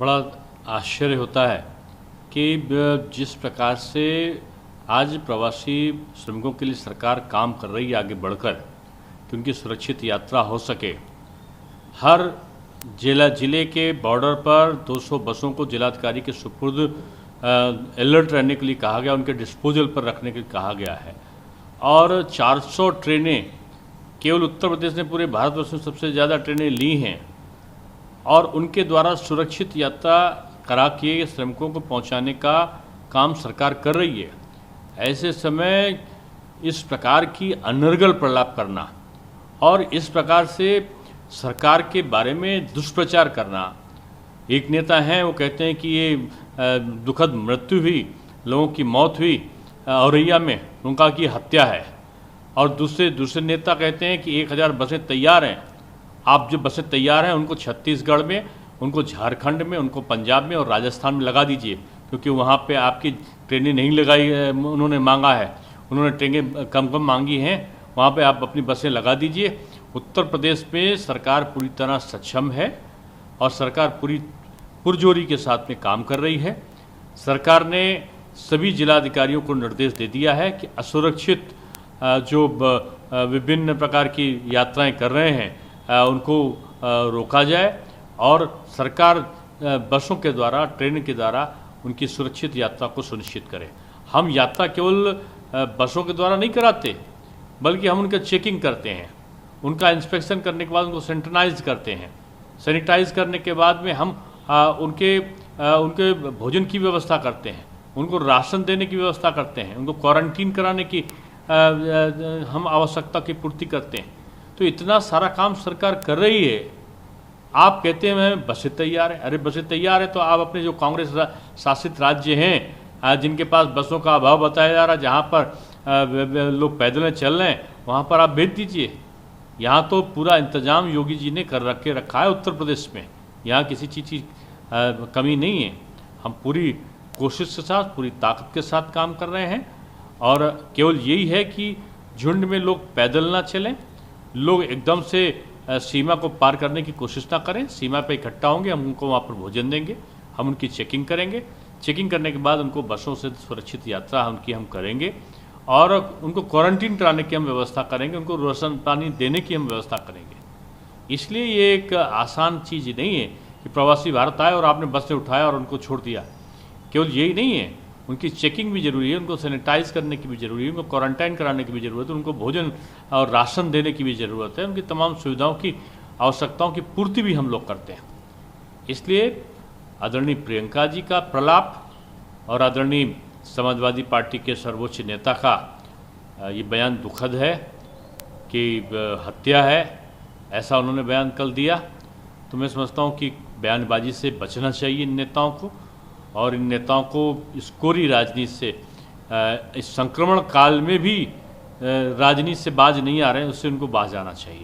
बड़ा आश्चर्य होता है कि जिस प्रकार से आज प्रवासी श्रमिकों के लिए सरकार काम कर रही है आगे बढ़कर कि उनकी सुरक्षित यात्रा हो सके। हर जिले के बॉर्डर पर 200 बसों को जिलाधिकारी के सुपुर्द अलर्ट रहने के लिए कहा गया, उनके डिस्पोजल पर रखने के लिए कहा गया है। और 400 ट्रेनें केवल उत्तर प्रदेश ने पूरे भारतवर्ष में सबसे ज़्यादा ट्रेनें ली हैं और उनके द्वारा सुरक्षित यात्रा करा के श्रमिकों को पहुंचाने का काम सरकार कर रही है। ऐसे समय इस प्रकार की अनर्गल प्रलाप करना और इस प्रकार से सरकार के बारे में दुष्प्रचार करना। एक नेता हैं, वो कहते हैं कि ये दुखद मृत्यु हुई, लोगों की मौत हुई औरैया में, उनका की हत्या है। और दूसरे नेता कहते हैं कि 1000 बसें तैयार हैं। आप जो बसें तैयार हैं उनको छत्तीसगढ़ में, उनको झारखंड में, उनको पंजाब में और राजस्थान में लगा दीजिए, क्योंकि वहाँ पे आपकी ट्रेनें नहीं लगाई, उन्होंने मांगा है, उन्होंने ट्रेनें कम मांगी हैं, वहाँ पे आप अपनी बसें लगा दीजिए। उत्तर प्रदेश में सरकार पूरी तरह सक्षम है और सरकार पूरी पुरजोरी के साथ में काम कर रही है। सरकार ने सभी जिलाधिकारियों को निर्देश दे दिया है कि असुरक्षित जो विभिन्न प्रकार की यात्राएं कर रहे हैं उनको रोका जाए और सरकार बसों के द्वारा, ट्रेन के द्वारा उनकी सुरक्षित यात्रा को सुनिश्चित करे। हम यात्रा केवल बसों के द्वारा नहीं कराते, बल्कि हम उनका चेकिंग करते हैं, उनका इंस्पेक्शन करने के बाद उनको सैनिटाइज करते हैं। सैनिटाइज करने के बाद में हम उनके भोजन की व्यवस्था करते हैं, उनको राशन देने की व्यवस्था करते हैं, उनको क्वारंटीन कराने की हम आवश्यकता की पूर्ति करते हैं। तो इतना सारा काम सरकार कर रही है। आप कहते हैं बसें तैयार है। अरे बसें तैयार है तो आप अपने जो कांग्रेस शासित राज्य हैं जिनके पास बसों का अभाव बताया जा रहा है, जहाँ पर लोग पैदल चल रहे हैं, वहाँ पर आप भेज दीजिए। यहाँ तो पूरा इंतजाम योगी जी ने कर रखा है उत्तर प्रदेश में। यहाँ किसी चीज़ की कमी नहीं है। हम पूरी कोशिश के साथ, पूरी ताकत के साथ काम कर रहे हैं और केवल यही है कि झुंड में लोग पैदल ना चलें, लोग एकदम से सीमा को पार करने की कोशिश ना करें। सीमा पे इकट्ठा होंगे, हम उनको वहाँ पर भोजन देंगे, हम उनकी चेकिंग करेंगे। चेकिंग करने के बाद उनको बसों से सुरक्षित यात्रा उनकी हम करेंगे और उनको क्वारंटीन कराने की हम व्यवस्था करेंगे, उनको राशन पानी देने की हम व्यवस्था करेंगे। इसलिए ये एक आसान चीज़ नहीं है कि प्रवासी भारत आए और आपने बस से उठाया और उनको छोड़ दिया। केवल यही नहीं है, उनकी चेकिंग भी जरूरी है, उनको सैनिटाइज करने की भी जरूरी है, उनको क्वारंटाइन कराने की भी ज़रूरत है, उनको भोजन और राशन देने की भी ज़रूरत है। उनकी तमाम सुविधाओं की, आवश्यकताओं की पूर्ति भी हम लोग करते हैं। इसलिए आदरणीय प्रियंका जी का प्रलाप और आदरणीय समाजवादी पार्टी के सर्वोच्च नेता का ये बयान दुखद है कि हत्या है, ऐसा उन्होंने बयान कल दिया। तो मैं समझता हूँ कि बयानबाजी से बचना चाहिए इन नेताओं को, और इन नेताओं को इस कोरी राजनीति से, इस संक्रमण काल में भी राजनीति से बाज नहीं आ रहे हैं, उससे उनको बाज आना चाहिए।